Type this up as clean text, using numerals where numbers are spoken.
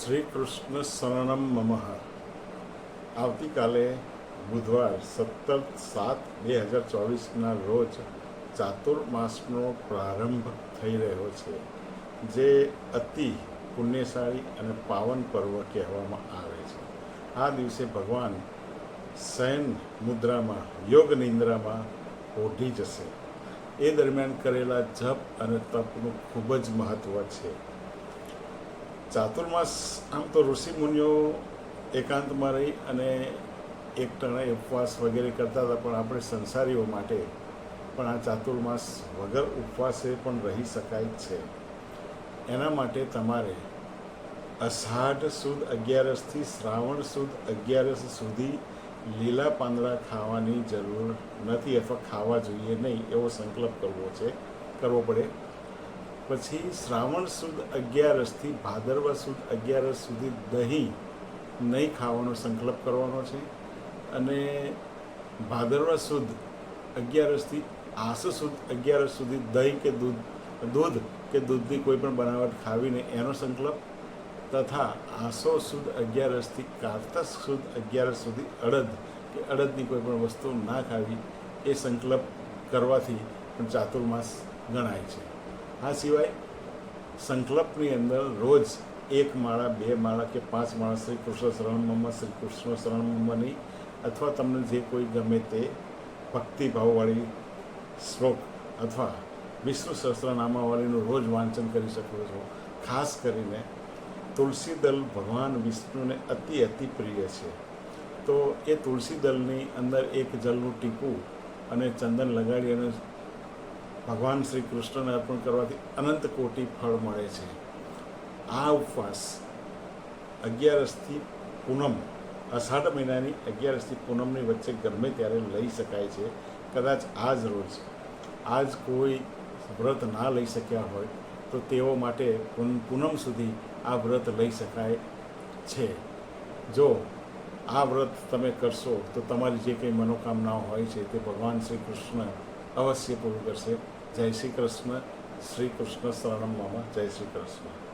શ્રી કૃષ્ણ શરણમ મમઃ. આવતીકાલે બુધવાર 17/7/2024ના રોજ ચાતુર્માસનો પ્રારંભ થઈ રહ્યો છે, જે અતિ પુણ્યશાળી અને પાવન પર્વ કહેવામાં આવે છે. આ દિવસે ભગવાન શયન મુદ્રામાં યોગ નિંદ્રામાં ઓઢી જશે. એ દરમિયાન કરેલા જપ અને તપનું ખૂબ જ મહત્ત્વ છે. ચાતુર્માસ આમ તો ઋષિમુનિઓ એકાંતમાં રહી અને એક ટાણે ઉપવાસ વગેરે કરતા હતા, પણ આપણે સંસારીઓ માટે પણ આ ચાતુર્માસ વગર ઉપવાસે પણ રહી શકાય છે. એના માટે તમારે અષાઢ સુદ 11થી શ્રાવણ સુદ 11 સુધી લીલા પાંદડા ખાવાની જરૂર નથી, અથવા ખાવા જોઈએ નહીં એવો સંકલ્પ કરવો પડે. પછી શ્રાવણ સુદ 11થી ભાદરવા સુદ 11 સુધી દહીં નહીં ખાવાનો સંકલ્પ કરવાનો છે, અને ભાદરવા સુદ 11થી આસો સુદ 11 સુધી દહીં કે દૂધ કે દૂધની કોઈ પણ બનાવટ ખાવીને એનો સંકલ્પ, તથા આસો સુદ 11થી કારતક સુદ 11 સુધી અડદ કે અડદની કોઈ પણ વસ્તુ ના ખાવી એ સંકલ્પ કરવાથી પણ ચાતુર્માસ ગણાય છે. આ સિવાય સંકલ્પની અંદર રોજ 1 માળા 2 માળા કે 5 માળા શ્રી કૃષ્ણ શરણમમાં શ્રી કૃષ્ણ શરણમની, અથવા તમને જે કોઈ ગમે તે ભક્તિભાવવાળી શ્લોક અથવા વિષ્ણુ સહસ્રનામાવાળીનું રોજ વાંચન કરી શકો છો. ખાસ કરીને તુલસી દલ ભગવાન વિષ્ણુને અતિ પ્રિય છે, તો એ તુલસી દલની અંદર એક જલનું ટીપું અને ચંદન લગાડી અને ભગવાન શ્રી કૃષ્ણને અર્પણ કરવાથી અનંત કોટી ફળ મળે છે. આ ઉપવાસ 11થી પૂનમ, અષાઢ મહિનાની 11થી પૂનમની વચ્ચે ગમે ત્યારે લઈ શકાય છે. કદાચ આજ કોઈ વ્રત ના લઈ શક્યા હોય તો તેઓ માટે પૂનમ સુધી આ વ્રત લઈ શકાય છે. જો આ વ્રત તમે કરશો તો તમારી જે કંઈ મનોકામનાઓ હોય છે તે ભગવાન શ્રી કૃષ્ણ અવશ્ય પૂરું કરશે. જય શ્રી કૃષ્ણ. શ્રી કૃષ્ણ શરણમ મમ. જય શ્રી કૃષ્ણ.